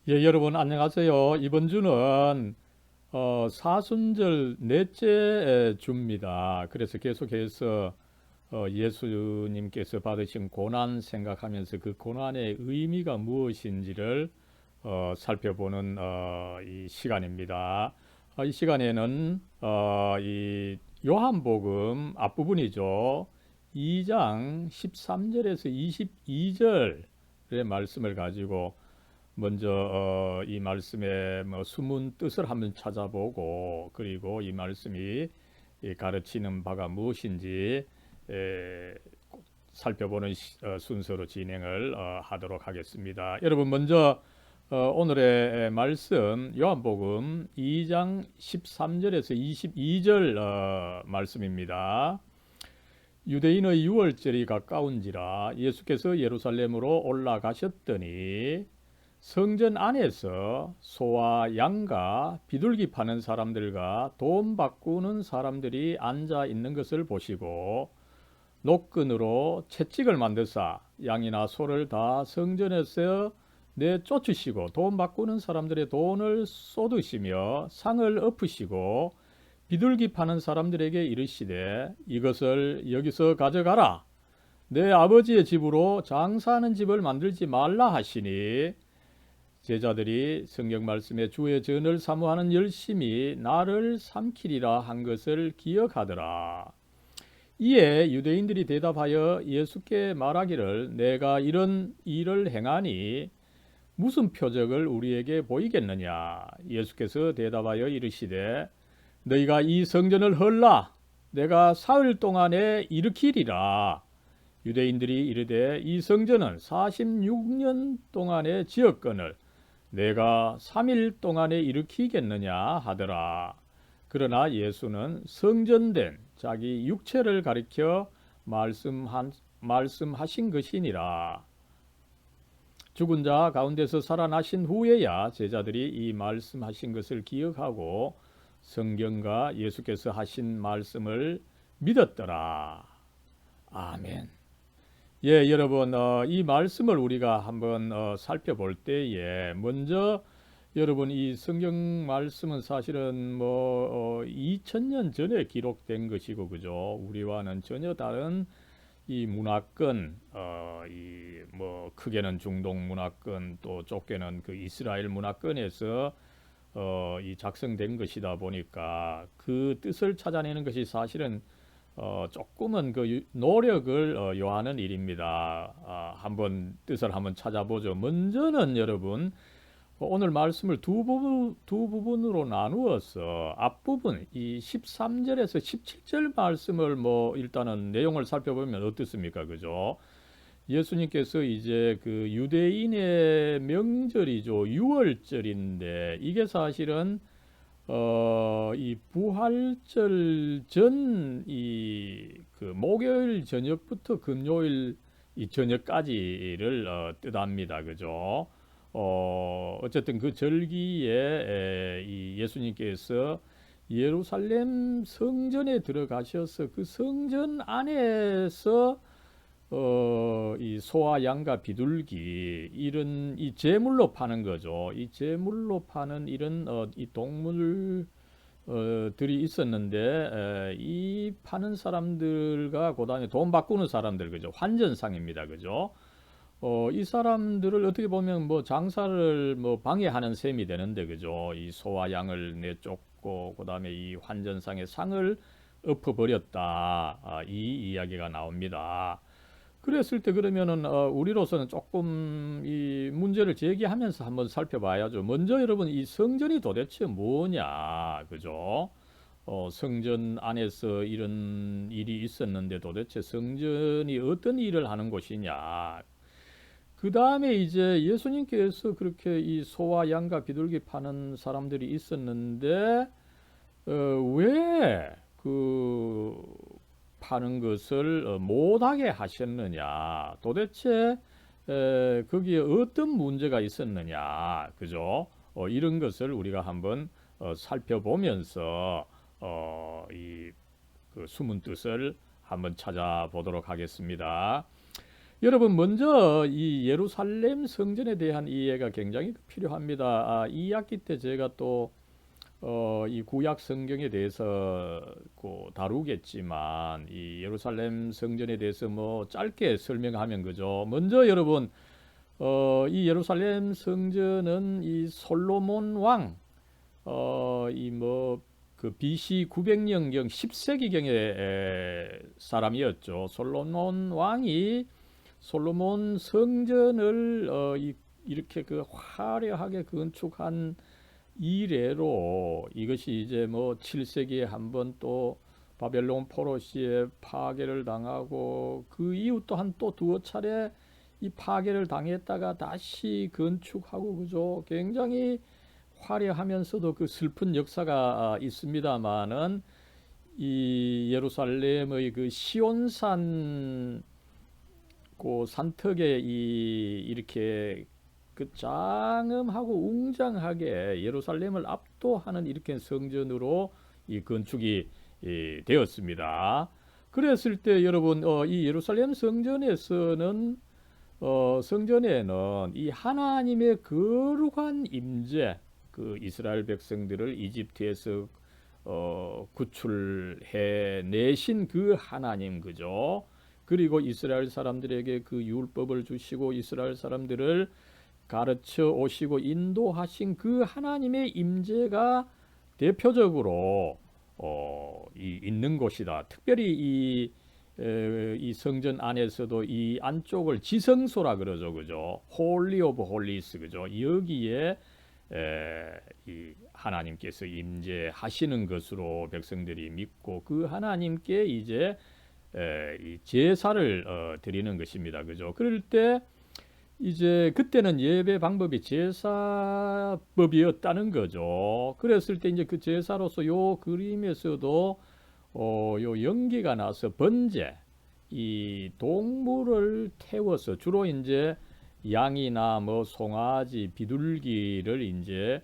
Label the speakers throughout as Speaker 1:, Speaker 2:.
Speaker 1: 예, 여러분 안녕하세요. 이번 주는 사순절 넷째 주입니다. 그래서 계속해서 예수님께서 받으신 고난 생각하면서 그 고난의 의미가 무엇인지를 살펴보는 이 시간입니다. 이 시간에는 이 요한복음 앞부분이죠. 2장 13절에서 22절의 말씀을 가지고 먼저 이 말씀의 뭐 숨은 뜻을 한번 찾아보고, 그리고 이 말씀이 가르치는 바가 무엇인지 에, 살펴보는 순서로 진행을 하도록 하겠습니다. 여러분 먼저 오늘의 말씀 요한복음 2장 13절에서 22절 말씀입니다. 유대인의 유월절이 가까운지라 예수께서 예루살렘으로 올라가셨더니 성전 안에서 소와 양과 비둘기 파는 사람들과 돈 바꾸는 사람들이 앉아 있는 것을 보시고 노끈으로 채찍을 만드사 양이나 소를 다 성전에서 내쫓으시고 돈 바꾸는 사람들의 돈을 쏟으시며 상을 엎으시고 비둘기 파는 사람들에게 이르시되 이것을 여기서 가져가라. 내 아버지의 집으로 장사하는 집을 만들지 말라 하시니 제자들이 성경 말씀에 주의 전을 사모하는 열심히 나를 삼키리라 한 것을 기억하더라. 이에 유대인들이 대답하여 예수께 말하기를 내가 이런 일을 행하니 무슨 표적을 우리에게 보이겠느냐. 예수께서 대답하여 이르시되 너희가 이 성전을 헐라 내가 사흘 동안에 일으키리라. 유대인들이 이르되 이 성전은 46년 동안에 지었거늘 내가 3일 동안에 일으키겠느냐 하더라. 그러나 예수는 성전된 자기 육체를 가리켜 말씀하신 것이니라. 죽은 자 가운데서 살아나신 후에야 제자들이 이 말씀하신 것을 기억하고 성경과 예수께서 하신 말씀을 믿었더라. 아멘. 예, 여러분, 이 말씀을 우리가 한번 살펴볼 때에 먼저 여러분 이 성경 말씀은 사실은 뭐 2000년 전에 기록된 것이고 그죠? 우리와는 전혀 다른 이 문화권, 이 뭐 크게는 중동 문화권 또 좁게는 그 이스라엘 문화권에서 이 작성된 것이다 보니까 그 뜻을 찾아내는 것이 사실은 조금은 그 노력을 요하는 일입니다. 한번 뜻을 한번 찾아보죠. 먼저는 여러분 오늘 말씀을 두 부분으로 나누어서 앞부분 이 13절에서 17절 말씀을 뭐 일단은 내용을 살펴보면 어떻습니까? 그죠? 예수님께서 이제 그 유대인의 명절이죠. 유월절인데 이게 사실은 이 부활절 전 이 그 목요일 저녁부터 금요일 이 저녁까지를 뜻합니다. 그죠? 어쨌든 그 절기에 이 예수님께서 예루살렘 성전에 들어가셔서 그 성전 안에서 이 소와 양과 비둘기 이런 이 제물로 파는 거죠. 이 제물로 파는 이런 이 동물 들이 있었는데 이 파는 사람들과 그다음에 돈 바꾸는 사람들 그죠. 환전상입니다. 그죠. 이 사람들을 어떻게 보면 뭐 장사를 뭐 방해하는 셈이 되는데 그죠. 이 소와 양을 내쫓고 그다음에 이 환전상의 상을 엎어버렸다. 이 이야기가 나옵니다. 그랬을 때 그러면은 우리로서는 조금 이 문제를 제기하면서 한번 살펴봐야죠. 먼저 여러분 이 성전이 도대체 뭐냐, 그죠? 성전 안에서 이런 일이 있었는데 도대체 성전이 어떤 일을 하는 곳이냐? 그 다음에 이제 예수님께서 그렇게 이 소와 양과 비둘기 파는 사람들이 있었는데 왜그 파는 것을 못하게 하셨느냐? 도대체 거기에 어떤 문제가 있었느냐? 그죠? 이런 것을 우리가 한번 살펴보면서 이그 숨은 뜻을 한번 찾아보도록 하겠습니다. 여러분 먼저 이 예루살렘 성전에 대한 이해가 굉장히 필요합니다. 이 학기 때 제가 또 이 구약 성경에 대해서 다루겠지만 이 예루살렘 성전에 대해서 뭐 짧게 설명하면 그죠. 먼저 여러분 이 예루살렘 성전은 이 솔로몬 왕 이 뭐 그 BC 900년경 10세기경의 사람이었죠. 솔로몬 왕이 솔로몬 성전을 이렇게 그 화려하게 건축한 이래로 이것이 이제 뭐 7세기에 한번 또 바벨론 포로시에 파괴를 당하고 그 이후 또한 또 두어 차례 이 파괴를 당했다가 다시 건축하고 그죠. 굉장히 화려하면서도 그 슬픈 역사가 있습니다만은 이 예루살렘의 그 시온산 그 산턱에 이렇게 그 장엄하고 웅장하게 예루살렘을 압도하는 이렇게 성전으로 이 건축이 되었습니다. 그랬을 때 여러분 이 예루살렘 성전에서는 성전에는 이 하나님의 거룩한 임재 그 이스라엘 백성들을 이집트에서 구출해 내신 그 하나님 그죠? 그리고 이스라엘 사람들에게 그 율법을 주시고 이스라엘 사람들을 가르쳐 오시고 인도하신 그 하나님의 임재가 대표적으로 있는 곳이다. 특별히 이 성전 안에서도 이 안쪽을 지성소라 그러죠, 그죠? 홀리 오브 홀리스, 그죠? 여기에 이 하나님께서 임재하시는 것으로 백성들이 믿고 그 하나님께 이제 이 제사를 드리는 것입니다, 그죠? 그럴 때 이제 그때는 예배 방법이 제사법이었다는 거죠. 그랬을 때 이제 그 제사로서 요 그림에서도 요 연기가 나서 번제 이 동물을 태워서 주로 이제 양이나 뭐 송아지, 비둘기를 이제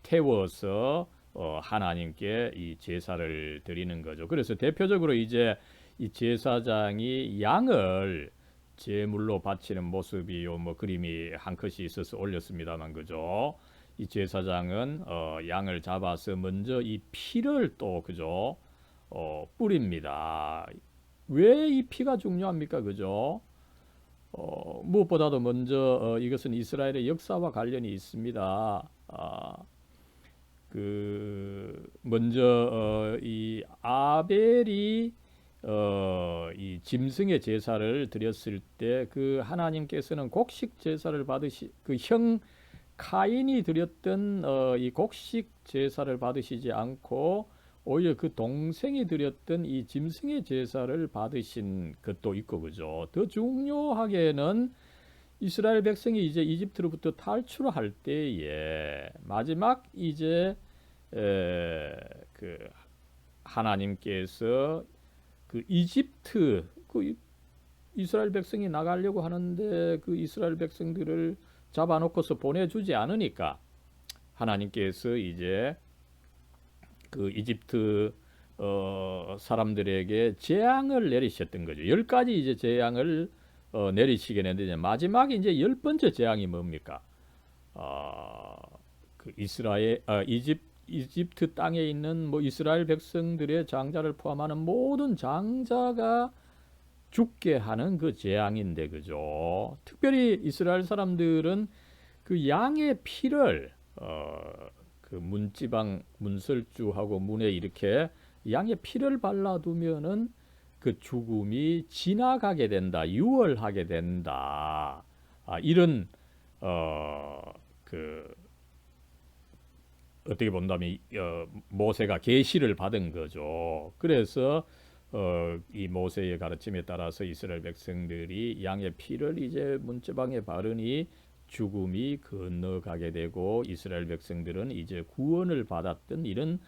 Speaker 1: 태워서 하나님께 이 제사를 드리는 거죠. 그래서 대표적으로 이제 이 제사장이 양을 제물로 바치는 모습이 뭐 그림이 한 컷이 있어서 올렸습니다만 그죠. 이 제사장은 양을 잡아서 먼저 이 피를 또 그죠 뿌립니다. 왜 이 피가 중요합니까 그죠? 무엇보다도 먼저 이것은 이스라엘의 역사와 관련이 있습니다. 그 먼저 이 아벨이 이 짐승의 제사를 드렸을 때 그 하나님께서는 곡식 제사를 받으시 그 형 카인이 드렸던 이 곡식 제사를 받으시지 않고 오히려 그 동생이 드렸던 이 짐승의 제사를 받으신 것도 있고 그죠. 더 중요하게는 이스라엘 백성이 이제 이집트로부터 탈출할 때에 마지막 이제 그 하나님께서 그 이집트 그 이스라엘 백성이 나가려고 하는데 그 이스라엘 백성들을 잡아놓고서 보내주지 않으니까 하나님께서 이제 그 이집트 사람들에게 재앙을 내리셨던 거죠. 10가지 이제 재앙을 내리시게 되는데 마지막에 이제 10번째 재앙이 뭡니까? 그 이집트 땅에 있는 뭐 이스라엘 백성들의 장자를 포함하는 모든 장자가 죽게 하는 그 재앙인데 그죠? 특별히 이스라엘 사람들은 그 양의 피를 그 문지방 문설주하고 문에 이렇게 양의 피를 발라두면은 그 죽음이 지나가게 된다, 유월하게 된다. 이런 그 어떻게 본다면 모세가 계시를 받은 거죠. 그래서 이 모세의 가르침에 따라서 이스라엘 백성들이 양의 피를 이제 문지방에 바르니 죽음이 건너가게 되고 이스라엘 백성들은 이제 구원을 받았던 이런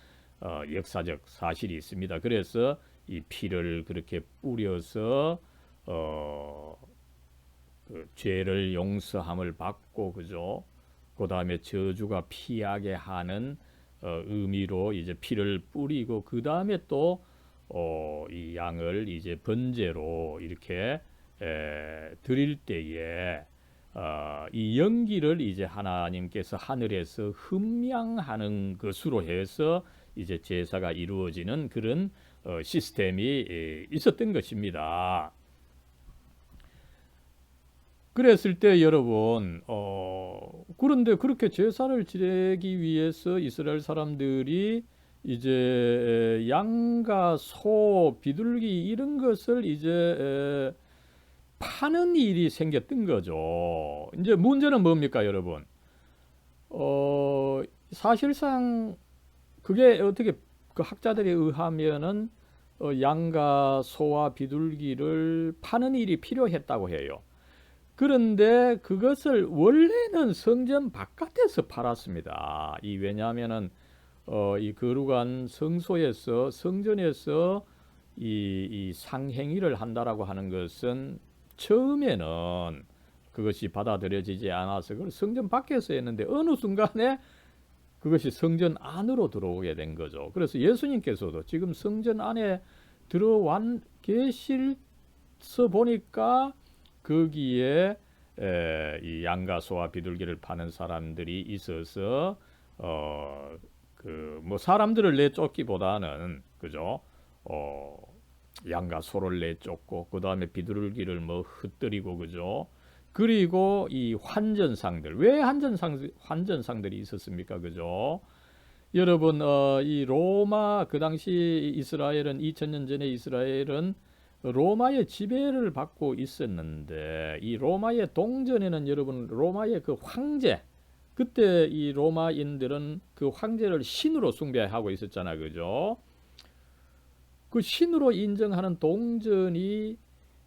Speaker 1: 역사적 사실이 있습니다. 그래서 이 피를 그렇게 뿌려서 그 죄를 용서함을 받고 그죠. 그 다음에 저주가 피하게 하는 의미로 이제 피를 뿌리고 그 다음에 또 이 양을 이제 번제로 이렇게 드릴 때에 이 연기를 이제 하나님께서 하늘에서 흠양하는 것으로 해서 이제 제사가 이루어지는 그런 시스템이 있었던 것입니다. 그랬을 때 여러분, 그런데 그렇게 제사를 지내기 위해서 이스라엘 사람들이 이제 양과 소, 비둘기 이런 것을 이제 파는 일이 생겼던 거죠. 이제 문제는 뭡니까, 여러분? 사실상 그게 어떻게 그 학자들에 의하면은 양과 소와 비둘기를 파는 일이 필요했다고 해요. 그런데 그것을 원래는 성전 바깥에서 팔았습니다. 왜냐하면은 이 거룩한 성소에서 성전에서 이 상행위를 한다라고 하는 것은 처음에는 그것이 받아들여지지 않아서 그걸 성전 밖에서 했는데 어느 순간에 그것이 성전 안으로 들어오게 된 거죠. 그래서 예수님께서도 지금 성전 안에 들어와 계실서 보니까 거기에 이 양과 소와 비둘기를 파는 사람들이 있어서 그 뭐 사람들을 내쫓기보다는 그죠? 양과 소를 내쫓고 그 다음에 비둘기를 뭐 흩뜨리고 그죠? 그리고 이 환전상들, 왜 환전상들이 있었습니까? 그죠? 여러분, 이 로마, 그 당시 이스라엘은 2000년 전에 이스라엘은 로마의 지배를 받고 있었는데 이 로마의 동전에는 여러분 로마의 그 황제, 그때 이 로마인들은 그 황제를 신으로 숭배하고 있었잖아, 그죠? 그 신으로 인정하는 동전이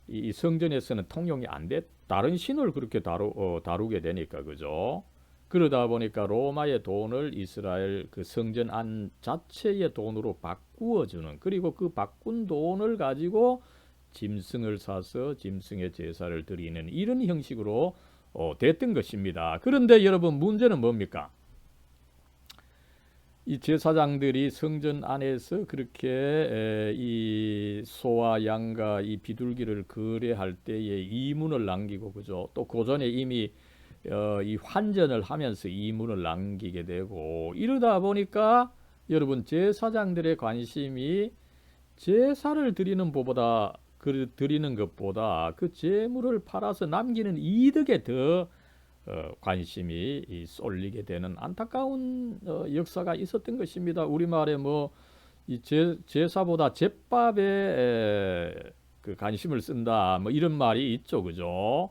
Speaker 1: 이 성전에서는 통용이 안 돼. 다른 신을 그렇게 다루게 되니까, 그죠? 그러다 보니까 로마의 돈을 이스라엘 그 성전 안 자체의 돈으로 바꾸어주는, 그리고 그 바꾼 돈을 가지고 짐승을 사서 짐승의 제사를 드리는 이런 형식으로 됐던 것입니다. 그런데 여러분 문제는 뭡니까? 이 제사장들이 성전 안에서 그렇게 이 소와 양과 이 비둘기를 거래할 때에 이문을 남기고 그죠? 또 고전에 이미 이 환전을 하면서 이문을 남기게 되고 이러다 보니까 여러분 제사장들의 관심이 제사를 드리는 것보다 그 재물을 팔아서 남기는 이득에 더 관심이 쏠리게 되는 안타까운 역사가 있었던 것입니다. 우리말에 뭐 이 제사보다 제밥에 그 관심을 쓴다 뭐 이런 말이 있죠, 그죠?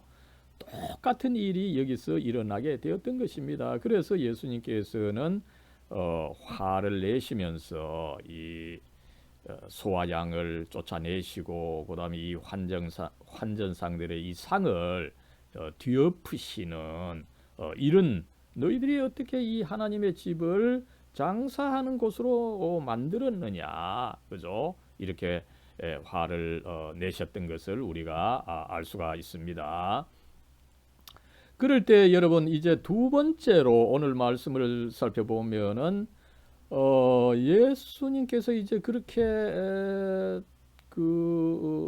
Speaker 1: 똑같은 일이 여기서 일어나게 되었던 것입니다. 그래서 예수님께서는 화를 내시면서 이 소와 양을 쫓아내시고 그다음에 이 환전상들의 이 상을 뒤엎으시는 이런 너희들이 어떻게 이 하나님의 집을 장사하는 곳으로 만들었느냐, 그죠? 이렇게 화를 내셨던 것을 우리가 알 수가 있습니다. 그럴 때 여러분 이제 두 번째로 오늘 말씀을 살펴보면은 예수님께서 이제 그렇게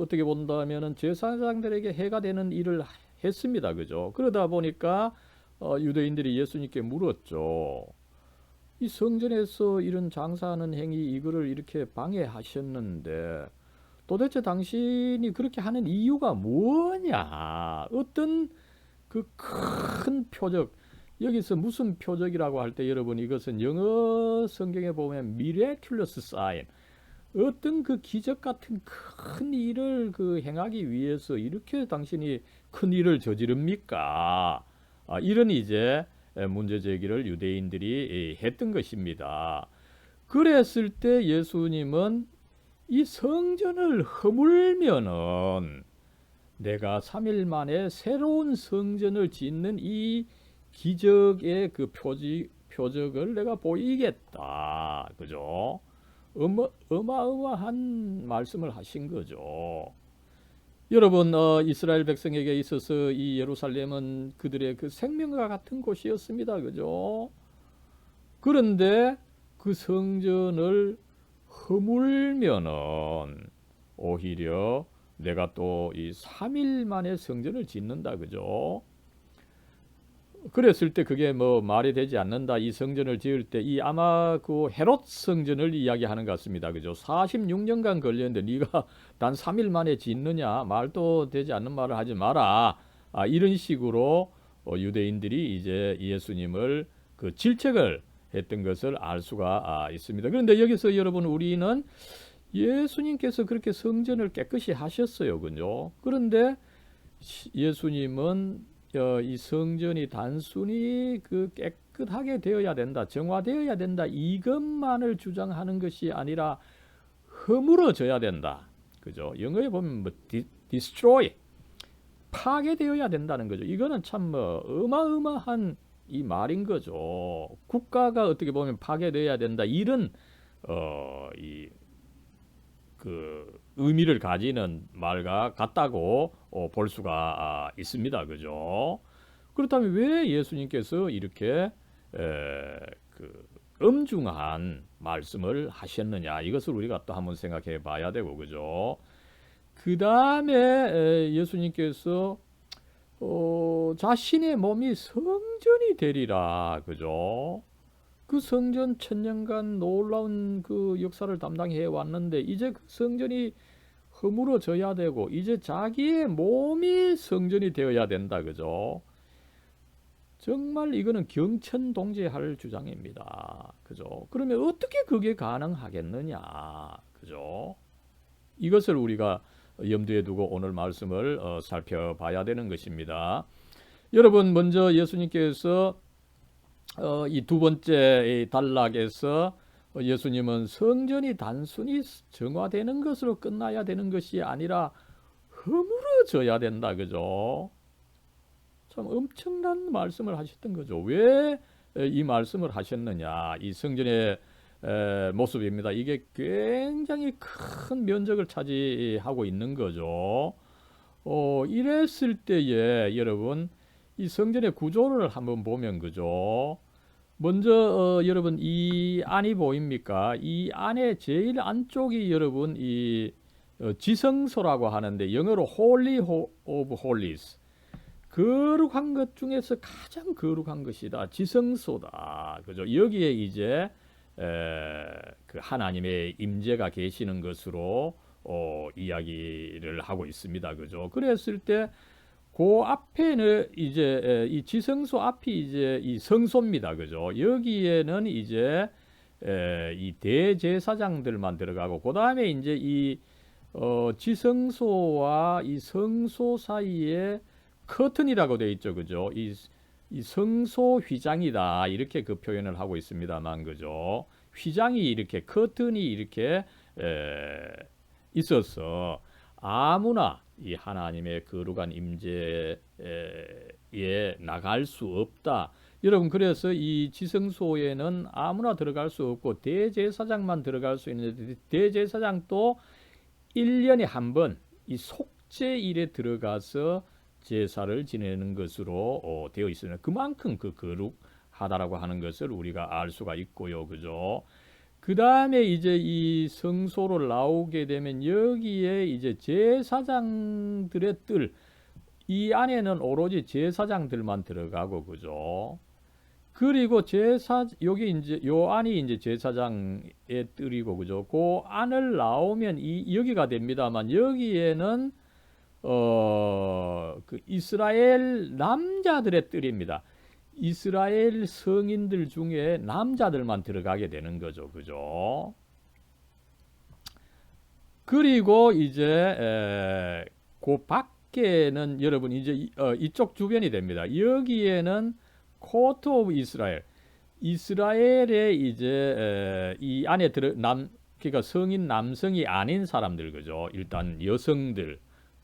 Speaker 1: 어떻게 본다면은 제사장들에게 해가 되는 일을 했습니다, 그죠? 그러다 보니까 유대인들이 예수님께 물었죠. 이 성전에서 이런 장사하는 행위 이거를 이렇게 방해하셨는데 도대체 당신이 그렇게 하는 이유가 뭐냐? 어떤 그 큰 표적, 여기서 무슨 표적이라고 할 때 여러분 이것은 영어 성경에 보면 miraculous sign, 어떤 그 기적 같은 큰 일을 그 행하기 위해서 이렇게 당신이 큰 일을 저지릅니까? 이런 이제 문제 제기를 유대인들이 했던 것입니다. 그랬을 때 예수님은 이 성전을 허물면은 내가 3일 만에 새로운 성전을 짓는 이 기적의 그 표적을 내가 보이겠다. 그죠? 어마어마한 말씀을 하신 거죠. 여러분, 이스라엘 백성에게 있어서 이 예루살렘은 그들의 그 생명과 같은 곳이었습니다. 그죠? 그런데 그 성전을 허물면은 오히려 내가 또 이 3일 만에 성전을 짓는다, 그죠? 그랬을 때 그게 뭐 말이 되지 않는다. 이 성전을 지을 때 이 아마 그 헤롯 성전을 이야기하는 것 같습니다. 그죠? 46년간 걸렸는데 네가 단 3일 만에 짓느냐? 말도 되지 않는 말을 하지 마라. 이런 식으로 유대인들이 이제 예수님을 그 질책을 했던 것을 알 수가 있습니다. 그런데 여기서 여러분 우리는 예수님께서 그렇게 성전을 깨끗이 하셨어요. 그죠? 그런데 예수님은 이 성전이 단순히 그 깨끗하게 되어야 된다, 정화되어야 된다, 이것만을 주장하는 것이 아니라 허물어져야 된다. 그죠? 영어에 보면 뭐 destroy, 파괴되어야 된다는 거죠. 이거는 참 뭐 어마어마한 이 말인 거죠. 국가가 어떻게 보면 파괴되어야 된다. 이런 이 그 의미를 가지는 말과 같다고 볼 수가 있습니다. 그죠? 그렇다면 왜 예수님께서 이렇게 그 엄중한 말씀을 하셨느냐? 이것을 우리가 또 한번 생각해 봐야 되고, 그죠? 그 다음에 예수님께서 자신의 몸이 성전이 되리라, 그죠? 그 성전 천년간 놀라운 그 역사를 담당해 왔는데 이제 그 성전이 허물어져야 되고 이제 자기의 몸이 성전이 되어야 된다, 그죠? 정말 이거는 경천동제할 주장입니다, 그죠? 그러면 어떻게 그게 가능하겠느냐, 그죠? 이것을 우리가 염두에 두고 오늘 말씀을 살펴봐야 되는 것입니다. 여러분, 먼저 예수님께서 이 두 번째 단락에서 예수님은 성전이 단순히 정화되는 것으로 끝나야 되는 것이 아니라 허물어져야 된다, 그죠? 참 엄청난 말씀을 하셨던 거죠. 왜 이 말씀을 하셨느냐? 이 성전의 모습입니다. 이게 굉장히 큰 면적을 차지하고 있는 거죠. 이랬을 때에 여러분 이 성전의 구조를 한번 보면, 그죠? 먼저 여러분 이 안이 보입니까? 이 안에 제일 안쪽이 여러분 이 지성소라고 하는데 영어로 Holy of Holies, 거룩한 것 중에서 가장 거룩한 것이다, 지성소다, 그죠? 여기에 이제 그 하나님의 임재가 계시는 것으로 이야기를 하고 있습니다, 그죠? 그랬을 때 그 앞에는 이제 이 지성소 앞이 이제 이 성소입니다, 그죠? 여기에는 이제 이 대제사장들만 들어가고 그 다음에 이제 이 지성소와 이 성소 사이에 커튼이라고 되어 있죠, 그죠? 이 성소 휘장이다, 이렇게 그 표현을 하고 있습니다만, 그죠? 휘장이 이렇게 커튼이 이렇게 있어서 아무나 이 하나님의 거룩한 임재에 나갈 수 없다. 여러분, 그래서 이 지성소에는 아무나 들어갈 수 없고 대제사장만 들어갈 수 있는데 대제사장도 1년에 한 번 이 속죄일에 들어가서 제사를 지내는 것으로 되어 있습니다. 그만큼 그 거룩하다라고 하는 것을 우리가 알 수가 있고요, 그죠? 그 다음에 이제 이 성소로 나오게 되면 여기에 이제 제사장들의 뜰, 이 안에는 오로지 제사장들만 들어가고, 그죠? 그리고 여기 이제 요 안이 이제 제사장의 뜰이고, 그죠? 그 안을 나오면 여기가 됩니다만 여기에는 그 이스라엘 남자들의 뜰입니다. 이스라엘 성인들 중에 남자들만 들어가게 되는 거죠, 그죠? 그리고 이제 그 밖에는 여러분 이제 이쪽 주변이 됩니다. 여기에는 코트 오브 이스라엘, 이스라엘의 이제 이 안에 그러니까 성인 남성이 아닌 사람들, 그죠? 일단 여성들,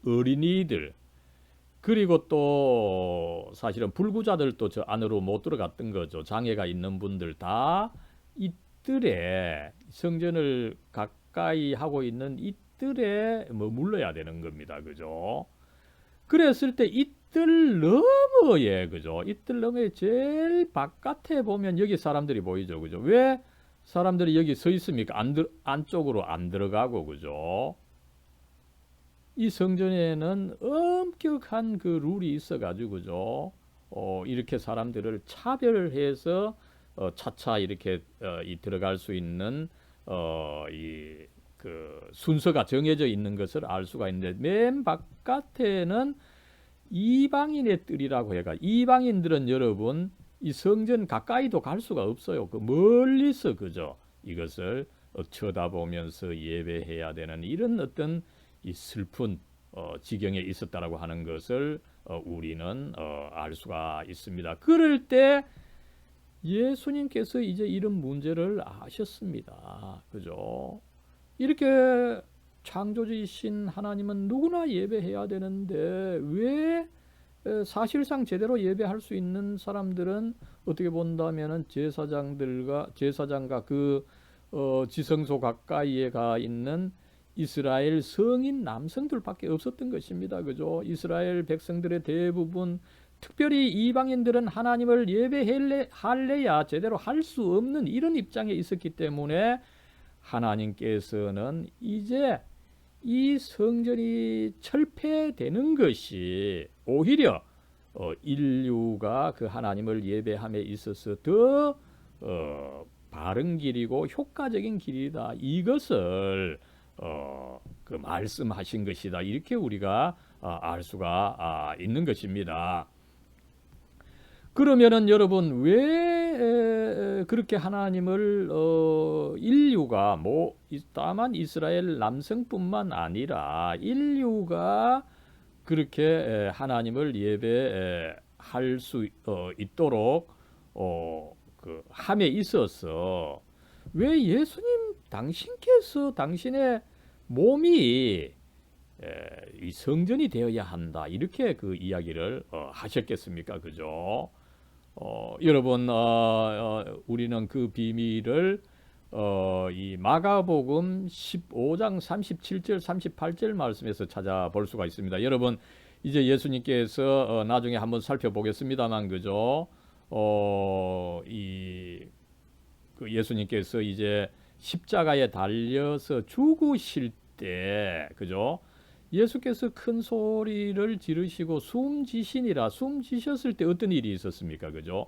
Speaker 1: 어린이들, 그리고 또 사실은 불구자들도 저 안으로 못 들어갔던 거죠. 장애가 있는 분들 다 이뜰에, 성전을 가까이 하고 있는 이뜰에 머물러야 되는 겁니다, 그죠? 그랬을 때 이뜰 너머에, 그죠? 이뜰 너머에 제일 바깥에 보면 여기 사람들이 보이죠, 그죠? 왜 사람들이 여기 서 있습니까? 안쪽으로 안 들어가고, 그죠? 이 성전에는 엄격한 그 룰이 있어가지고 그죠. 이렇게 사람들을 차별해서 차차 이렇게 이 들어갈 수 있는 이 그 순서가 정해져 있는 것을 알 수가 있는데 맨 바깥에는 이방인의 뜰이라고 해가 이방인들은 여러분 이 성전 가까이도 갈 수가 없어요. 그 멀리서 그죠. 이것을 쳐다보면서 예배해야 되는 이런 어떤 이 슬픈 지경에 있었다라고 하는 것을 우리는 알 수가 있습니다. 그럴 때 예수님께서 이제 이런 문제를 아셨습니다. 그죠? 이렇게 창조주이신 하나님은 누구나 예배해야 되는데 왜 사실상 제대로 예배할 수 있는 사람들은 어떻게 본다면은 제사장과 그 지성소 가까이에 가 있는 이스라엘 성인 남성들밖에 없었던 것입니다. 그죠? 이스라엘 백성들의 대부분 특별히 이방인들은 하나님을 예배할래야 제대로 할 수 없는 이런 입장에 있었기 때문에 하나님께서는 이제 이 성전이 철폐되는 것이 오히려 인류가 그 하나님을 예배함에 있어서 더 바른 길이고 효과적인 길이다. 이것을 그 말씀하신 것이다. 이렇게 우리가 알 수가 있는 것입니다. 그러면은 여러분 왜 그렇게 하나님을 인류가 뭐 다만 이스라엘 남성뿐만 아니라 인류가 그렇게 하나님을 예배할 수 있도록 그 함에 있어서 왜 예수님 당신께서 당신의 몸이 이 성전이 되어야 한다 이렇게 그 이야기를 하셨겠습니까? 그죠? 여러분 우리는 그 비밀을 이 마가복음 15장 37절 38절 말씀에서 찾아볼 수가 있습니다. 여러분 이제 예수님께서 나중에 한번 살펴보겠습니다만 그죠? 그 예수님께서 이제 십자가에 달려서 죽으실 때 그죠? 예수께서 큰 소리를 지르시고 숨지시니라 숨지셨을 때 어떤 일이 있었습니까? 그죠?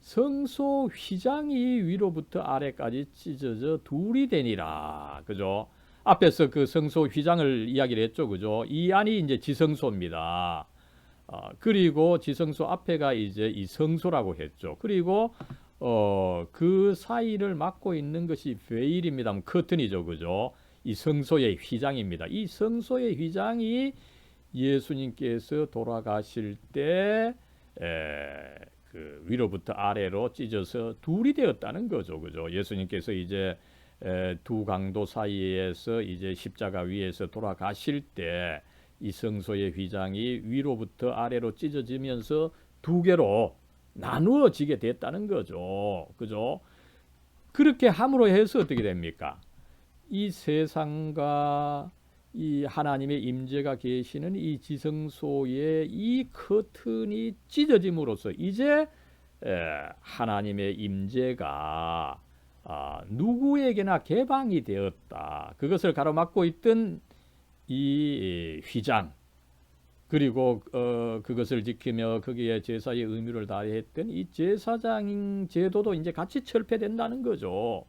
Speaker 1: 성소 휘장이 위로부터 아래까지 찢어져 둘이 되니라. 그죠? 앞에서 그 성소 휘장을 이야기를 했죠. 그죠? 이 안이 이제 지성소입니다. 그리고 지성소 앞에가 이제 이 성소라고 했죠. 그리고 그 사이를 막고 있는 것이 베일입니다. 커튼이죠. 그죠? 이 성소의 휘장입니다. 이 성소의 휘장이 예수님께서 돌아가실 때 그 위로부터 아래로 찢어서 둘이 되었다는 거죠. 그죠? 예수님께서 이제 두 강도 사이에서 이제 십자가 위에서 돌아가실 때 이 성소의 휘장이 위로부터 아래로 찢어지면서 두 개로 나누어지게 됐다는 거죠. 그죠? 그렇게 함으로 해서 어떻게 됩니까? 이 세상과 이 하나님의 임재가 계시는 이 지성소의 이 커튼이 찢어짐으로써 이제 하나님의 임재가 누구에게나 개방이 되었다. 그것을 가로막고 있던 이 휘장 그리고 그것을 지키며 거기에 제사의 의무를 다했던 이 제사장 제도도 이제 같이 철폐된다는 거죠.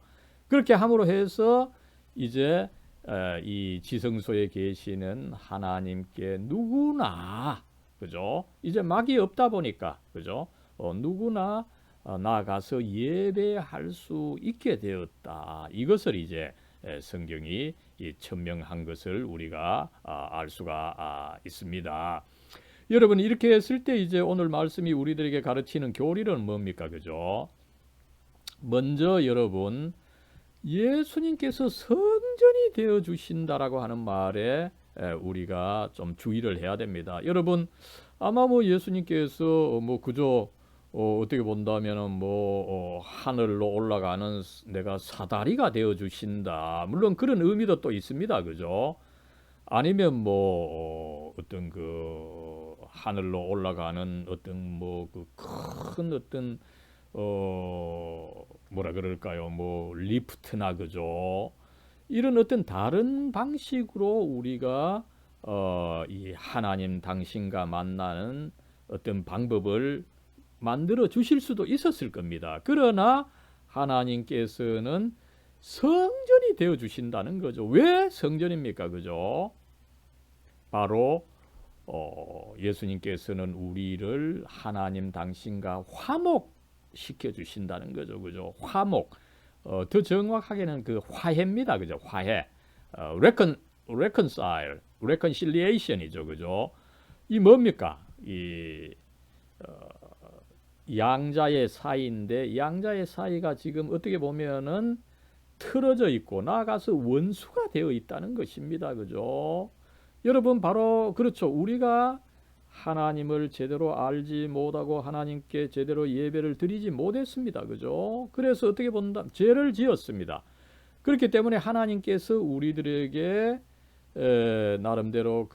Speaker 1: 그렇게 함으로 해서 이제 이 지성소에 계시는 하나님께 누구나 그죠? 이제 막이 없다 보니까 그죠? 누구나 나아가서 예배할 수 있게 되었다. 이것을 이제 성경이 천명한 것을 우리가 알 수가 있습니다. 여러분 이렇게 했을 때 이제 오늘 말씀이 우리들에게 가르치는 교리는 뭡니까? 그죠? 먼저 여러분 예수님께서 성전이 되어 주신다라고 하는 말에 우리가 좀 주의를 해야 됩니다. 여러분 아마 뭐 예수님께서 뭐 그저 어떻게 본다면은 뭐 하늘로 올라가는 내가 사다리가 되어 주신다. 물론 그런 의미도 또 있습니다. 그죠? 아니면 뭐 어떤 그 하늘로 올라가는 어떤 뭐 그 큰 어떤 뭐라 그럴까요? 뭐 리프트나 그죠? 이런 어떤 다른 방식으로 우리가 이 하나님 당신과 만나는 어떤 방법을 만들어 주실 수도 있었을 겁니다. 그러나 하나님께서는 성전이 되어 주신다는 거죠. 왜 성전입니까? 그죠? 바로 예수님께서는 우리를 하나님 당신과 화목시켜 주신다는 거죠. 그죠? 화목. 더 정확하게는 그 화해입니다. 그죠? 화해. reconcile, reconciliation이죠. 그죠? 이 뭡니까? 이 양자의 사이인데 양자의 사이가 지금 어떻게 보면은 틀어져 있고 나아가서 원수가 되어 있다는 것입니다. 그죠? 여러분 바로 그렇죠. 우리가 하나님을 제대로 알지 못하고 하나님께 제대로 예배를 드리지 못했습니다. 그죠? 그래서 어떻게 본다? 죄를 지었습니다. 그렇기 때문에 하나님께서 우리들에게 나름대로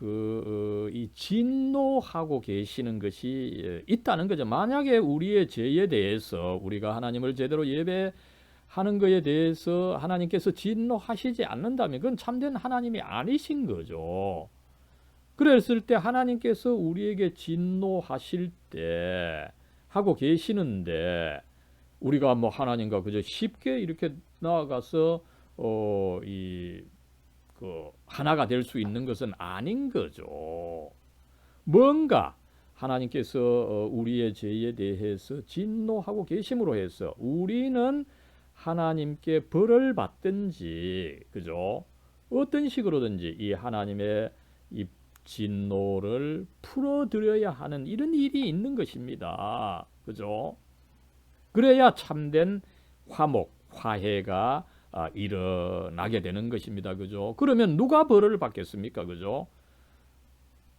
Speaker 1: 이 진노하고 계시는 것이 있다는 거죠. 만약에 우리의 죄에 대해서 우리가 하나님을 제대로 예배하는 것에 대해서 하나님께서 진노하시지 않는다면 그건 참된 하나님이 아니신 거죠. 그랬을 때 하나님께서 우리에게 진노하실 때 하고 계시는데 우리가 뭐 하나님과 그저 쉽게 이렇게 나아가서 하나가 될 수 있는 것은 아닌 거죠. 뭔가 하나님께서 우리의 죄에 대해서 진노하고 계심으로 해서 우리는 하나님께 벌을 받든지, 그죠? 어떤 식으로든지 이 하나님의 이 진노를 풀어드려야 하는 이런 일이 있는 것입니다. 그죠? 그래야 참된 화목, 화해가 일어나게 되는 것입니다. 그죠? 그러면 누가 벌을 받겠습니까? 그죠?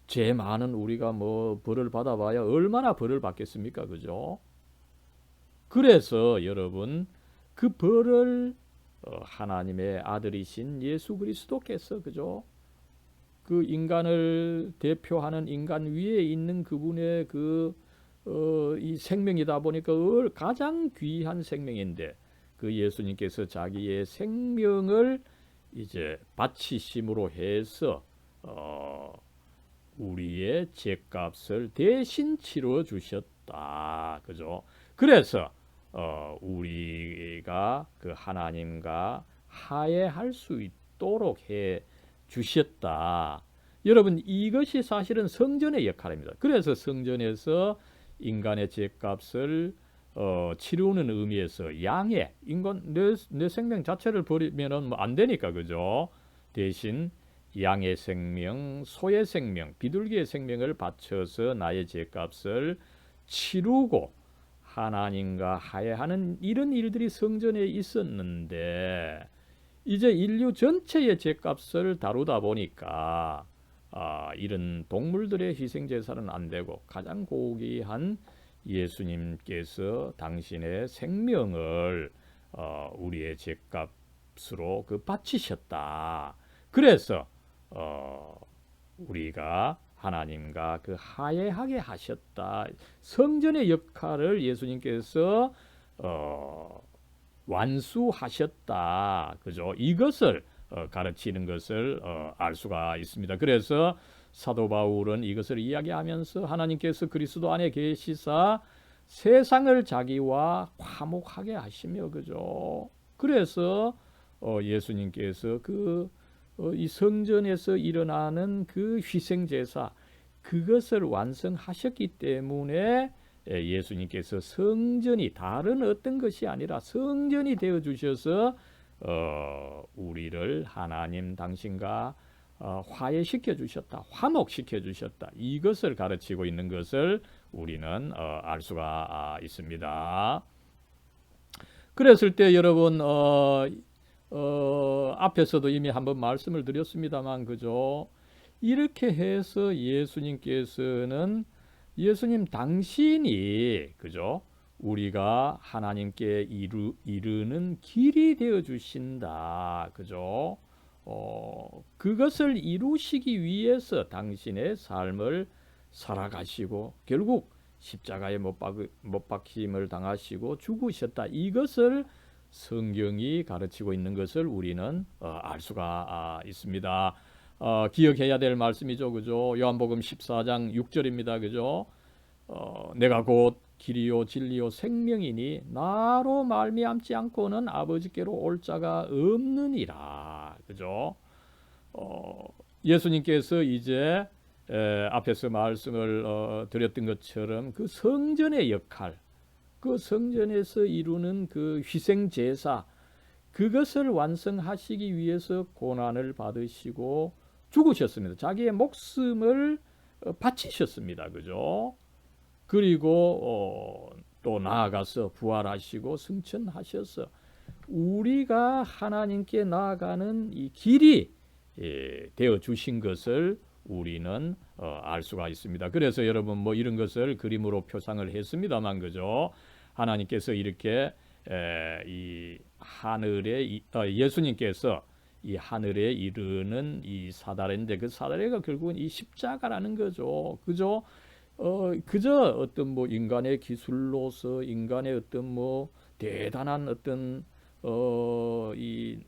Speaker 1: 죄 많은 우리가 뭐 벌을 받아봐야 얼마나 벌을 받겠습니까? 그죠? 그래서 여러분 그 벌을 하나님의 아들이신 예수 그리스도께서 그죠? 그 인간을 대표하는 인간 위에 있는 그분의 이 생명이다 보니까 가장 귀한 생명인데 그 예수님께서 자기의 생명을 이제 바치심으로 해서 우리의 죄값을 대신 치러 주셨다. 그죠? 그래서 우리가 그 하나님과 화해할 수 있도록 해 주셨다. 여러분 이것이 사실은 성전의 역할입니다. 그래서 성전에서 인간의 죄값을 치르는 의미에서 양의 인간 내 생명 자체를 버리면은 뭐 안 되니까 그죠? 대신 양의 생명, 소의 생명, 비둘기의 생명을 바쳐서 나의 죄값을 치르고 하나님과 화해하는 이런 일들이 성전에 있었는데 이제 인류 전체의 죄값을 다루다 보니까 이런 동물들의 희생 제사는 안 되고 가장 고귀한 예수님께서 당신의 생명을 우리의 죄값으로 바치셨다. 그래서 우리가 하나님과 화해하게 하셨다. 성전의 역할을 예수님께서 완수하셨다. 그죠? 이것을 가르치는 것을 알 수가 있습니다. 그래서 사도 바울은 이것을 이야기하면서 하나님께서 그리스도 안에 계시사 세상을 자기와 화목하게 하시며 그죠? 그래서 예수님께서 이 성전에서 일어나는 그 희생 제사 그것을 완성하셨기 때문에 예수님께서 성전이 다른 어떤 것이 아니라 성전이 되어 주셔서 우리를 하나님 당신과 화해시켜 주셨다. 화목시켜 주셨다. 이것을 가르치고 있는 것을 우리는 알 수가 있습니다. 그랬을 때 여러분 앞에서도 이미 한번 말씀을 드렸습니다만 그죠? 이렇게 해서 예수님께서는 예수님 당신이 그죠? 우리가 하나님께 이르는 길이 되어 주신다. 그죠? 그것을 이루시기 위해서 당신의 삶을 살아가시고 결국 십자가에 못 박힘을 당하시고 죽으셨다. 이것을 성경이 가르치고 있는 것을 우리는 알 수가 있습니다. 기억해야 될 말씀이죠. 그죠? 요한복음 14장 6절입니다. 그죠? 내가 곧 길이요 진리요 생명이니 나로 말미암지 않고는 아버지께로 올 자가 없느니라. 그죠? 예수님께서 이제 앞에서 말씀을 드렸던 것처럼 그 성전의 역할, 그 성전에서 이루는 그 희생 제사, 그것을 완성하시기 위해서 고난을 받으시고 죽으셨습니다. 자기의 목숨을 바치셨습니다. 그죠? 그리고 또 나아가서 부활하시고 승천하셔서 우리가 하나님께 나아가는 이 길이 되어 주신 것을 우리는 알 수가 있습니다. 그래서 여러분 뭐 이런 것을 그림으로 표상을 했습니다만 그죠? 하나님께서 이렇게 이 하늘에 예수님께서 이 하늘에 이르는 이 사다리인데 그 사다리가 결국은 이 십자가라는 거죠. 그죠? 그저 어떤 뭐 인간의 기술로서 인간의 어떤 뭐 대단한 어떤 이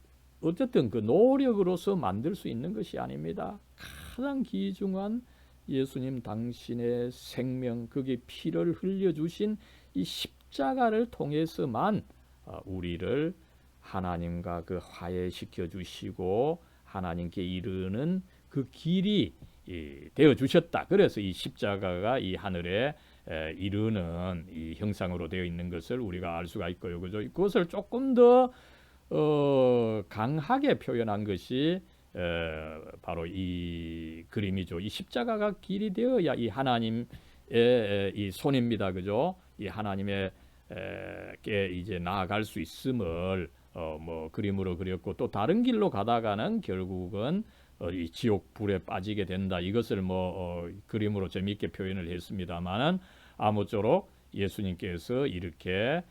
Speaker 1: 어쨌든 그 노력으로서 만들 수 있는 것이 아닙니다. 가장 귀중한 예수님 당신의 생명, 그게 피를 흘려주신 이 십자가를 통해서만 우리를 하나님과 그 화해시켜 주시고 하나님께 이르는 그 길이 되어 주셨다. 그래서 이 십자가가 이 하늘에 이르는 이 형상으로 되어 있는 것을 우리가 알 수가 있고요. 그죠? 그것을 조금 더 강하게 표현한 것이 바로 이 그림이죠. 이 십자가가 길이 되어야 이 하나님의 이 손입니다. 그죠? 이 하나님께 이제 나아갈 수 있음을 뭐 그림으로 그렸고 또 다른 길로 가다가는 결국은 이 지옥 불에 빠지게 된다. 이것을 뭐 그림으로 재미있게 표현을 했습니다만은 아무쪼록 예수님께서 이렇게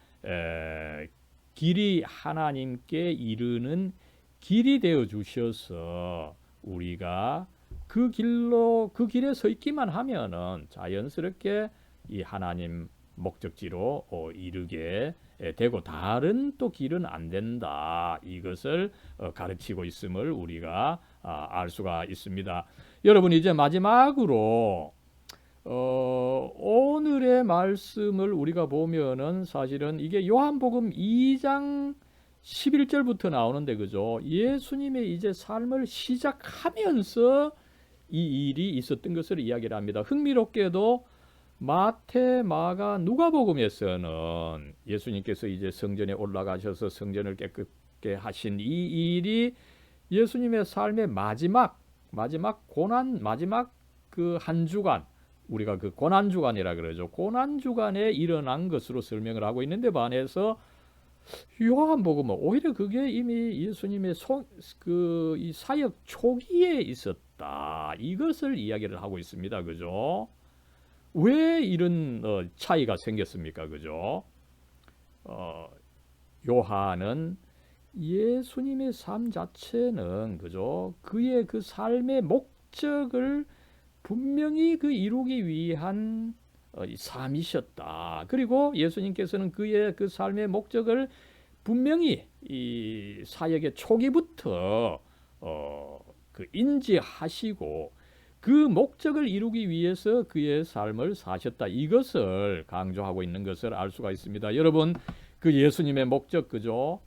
Speaker 1: 길이 하나님께 이르는 길이 되어 주셔서 우리가 그 길에 서 있기만 하면은 자연스럽게 이 하나님 목적지로 이르게 되고 다른 또 길은 안 된다. 이것을 가르치고 있음을 우리가 알 수가 있습니다. 여러분 이제 마지막으로 오늘의 말씀을 우리가 보면은 사실은 이게 요한복음 2장 11절부터 나오는데 그죠? 예수님의 이제 삶을 시작하면서 이 일이 있었던 것을 이야기를 합니다. 흥미롭게도 마태, 마가, 누가복음에서는 예수님께서 이제 성전에 올라가셔서 성전을 깨끗게 하신 이 일이 예수님의 삶의 마지막 고난, 마지막 그 한 주간, 우리가 그 고난 주간이라 그러죠. 고난 주간에 일어난 것으로 설명을 하고 있는데 반해서 요한복음은 오히려 그게 이미 예수님의 이 사역 초기에 있었다. 이것을 이야기를 하고 있습니다. 그죠? 왜 이런 차이가 생겼습니까? 그죠? 요한은 예수님의 삶 자체는 그죠? 그의 그 삶의 목적을 분명히 그 이루기 위한 삶이셨다. 그리고 예수님께서는 그의 그 삶의 목적을 분명히 이 사역의 초기부터 그 인지하시고 그 목적을 이루기 위해서 그의 삶을 사셨다. 이것을 강조하고 있는 것을 알 수가 있습니다. 여러분, 그 예수님의 목적 그죠?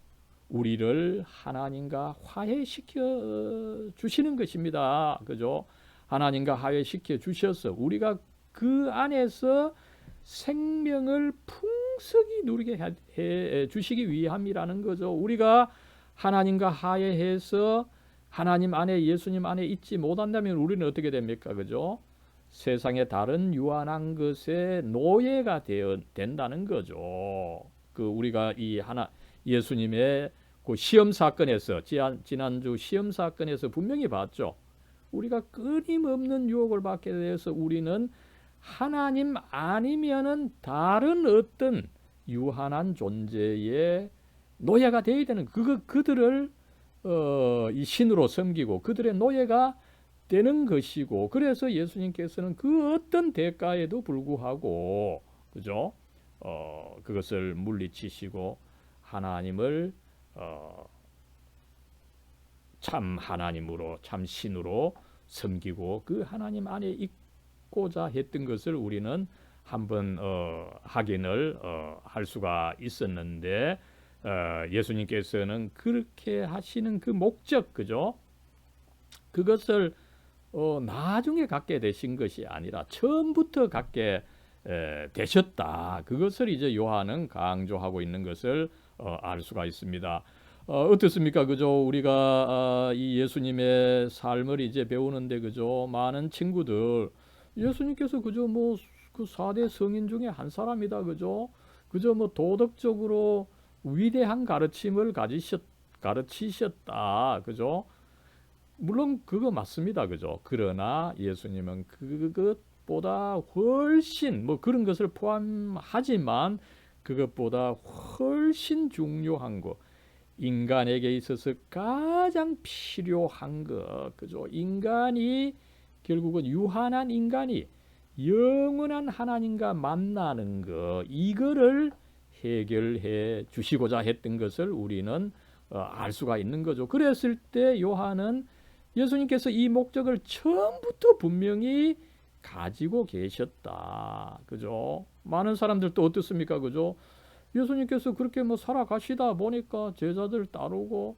Speaker 1: 우리를 하나님과 화해시켜 주시는 것입니다. 그죠? 하나님과 화해시켜 주셔서 우리가 그 안에서 생명을 풍성히 누리게 해 주시기 위함이라는 거죠. 우리가 하나님과 화해해서 하나님 안에 예수님 안에 있지 못한다면 우리는 어떻게 됩니까? 그죠? 세상의 다른 유한한 것에 노예가 된다는 거죠. 그 우리가 이 예수님의 그 시험 사건에서 지난주 시험 사건에서 분명히 봤죠. 우리가 끊임없는 유혹을 받게 되어서 우리는 하나님 아니면은 다른 어떤 유한한 존재의 노예가 되어야 되는 그들을 이 신으로 섬기고 그들의 노예가 되는 것이고 그래서 예수님께서는 그 어떤 대가에도 불구하고 그죠? 그것을 물리치시고 하나님을 참 하나님으로 참 신으로 섬기고 그 하나님 안에 있고자 했던 것을 우리는 한번 확인을 할 수가 있었는데 예수님께서는 그렇게 하시는 그 목적, 그죠? 그것을 나중에 갖게 되신 것이 아니라 처음부터 갖게 되셨다. 그것을 이제 요한은 강조하고 있는 것을 알 수가 있습니다. 어떻습니까? 그죠? 우리가 이 예수님의 삶을 이제 배우는데, 그죠? 많은 친구들, 예수님께서 그죠? 뭐 그 4대 성인 중에 한 사람이다. 그죠? 그죠? 뭐 도덕적으로 위대한 가르침을 가르치셨다. 그죠? 물론 그거 맞습니다. 그죠? 그러나 예수님은 그것보다 훨씬 뭐 그런 것을 포함하지만 그것보다 훨씬 중요한 거, 인간에게 있어서 가장 필요한 거, 그죠? 인간이 결국은 유한한 인간이 영원한 하나님과 만나는 거, 이거를 해결해 주시고자 했던 것을 우리는 알 수가 있는 거죠. 그랬을 때 요한은 예수님께서 이 목적을 처음부터 분명히 가지고 계셨다. 그죠? 많은 사람들도 어떻습니까? 그죠? 예수님께서 그렇게 뭐 살아가시다 보니까 제자들 따르고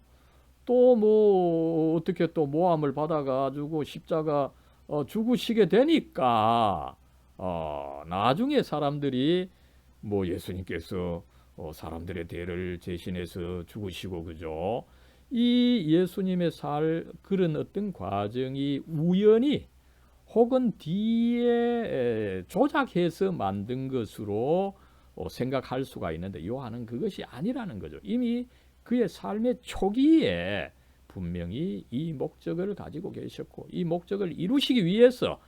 Speaker 1: 또 뭐 어떻게 또 모함을 받아가지고 십자가 죽으시게 되니까 나중에 사람들이 뭐 예수님께서 사람들의 대를 대신해서 죽으시고, 그죠? 이 예수님의 그런 어떤 과정이 우연히 혹은 뒤에 조작해서 만든 것으로 생각할 수가 있는데 요한은 그것이 아니라는 거죠. 이미 그의 삶의 초기에 분명히 이 목적을 가지고 계셨고 이 목적을 이루시기 위해서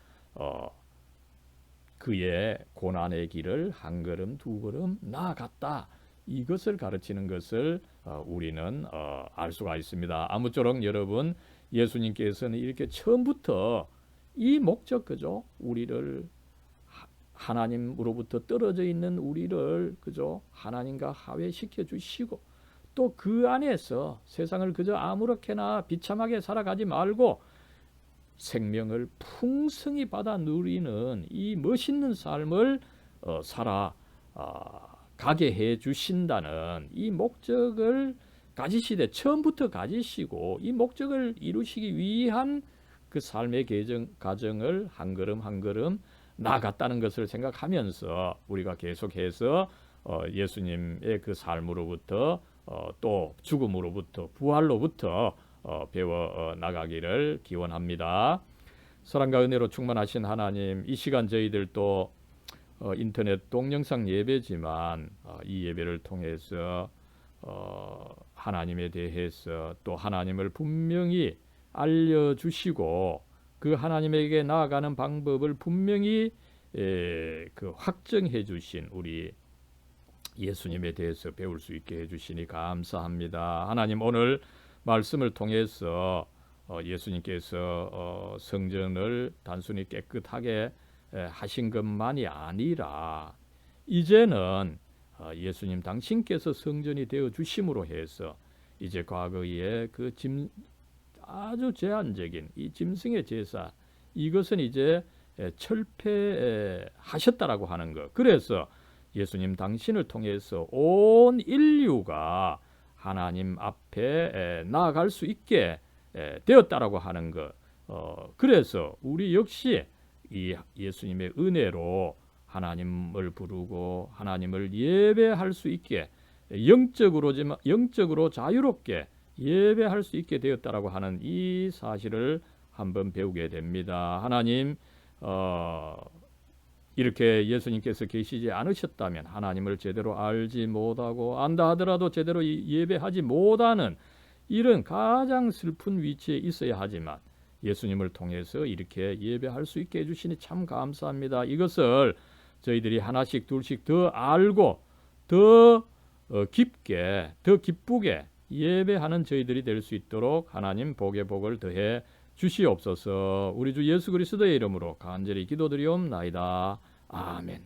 Speaker 1: 그의 고난의 길을 한 걸음 두 걸음 나아갔다. 이것을 가르치는 것을 우리는 알 수가 있습니다. 아무쪼록 여러분, 예수님께서는 이렇게 처음부터 이 목적, 그죠? 우리를 하나님으로부터 떨어져 있는 우리를, 그죠? 하나님과 화해시켜 주시고 또 그 안에서 세상을 그저 아무렇게나 비참하게 살아가지 말고 생명을 풍성히 받아 누리는 이 멋있는 삶을 가게 해 주신다는 이 목적을 가지시되 처음부터 가지시고 이 목적을 이루시기 위한 그 삶의 과정을 한 걸음 한 걸음 나아갔다는 것을 생각하면서 우리가 계속해서 예수님의 그 삶으로부터 또 죽음으로부터 부활로부터 배워 나가기를 기원합니다. 사랑과 은혜로 충만하신 하나님, 이 시간 저희들도 인터넷 동영상 예배지만 이 예배를 통해서 하나님에 대해서 또 하나님을 분명히 알려주시고 그 하나님에게 나아가는 방법을 분명히 그 확정해 주신 우리 예수님에 대해서 배울 수 있게 해주시니 감사합니다. 하나님, 오늘 말씀을 통해서 예수님께서 성전을 단순히 깨끗하게 하신 것만이 아니라 이제는 예수님 당신께서 성전이 되어 주심으로 해서 이제 과거의 그 아주 제한적인 이 짐승의 제사, 이것은 이제 철폐하셨다라고 하는 것. 그래서 예수님 당신을 통해서 온 인류가 하나님 앞에 나아갈 수 있게 되었다라고 하는 것. 그래서 우리 역시 이 예수님의 은혜로 하나님을 부르고 하나님을 예배할 수 있게 영적으로 자유롭게 예배할 수 있게 되었다라고 하는 이 사실을 한번 배우게 됩니다. 하나님, 이렇게 예수님께서 계시지 않으셨다면 하나님을 제대로 알지 못하고 안다 하더라도 제대로 예배하지 못하는 이런 가장 슬픈 위치에 있어야 하지만 예수님을 통해서 이렇게 예배할 수 있게 해주시니 참 감사합니다. 이것을 저희들이 하나씩 둘씩 더 알고 더 깊게 더 기쁘게 예배하는 저희들이 될 수 있도록 하나님 복의 복을 더해 주시옵소서. 우리 주 예수 그리스도의 이름으로 간절히 기도드리옵나이다. 아멘.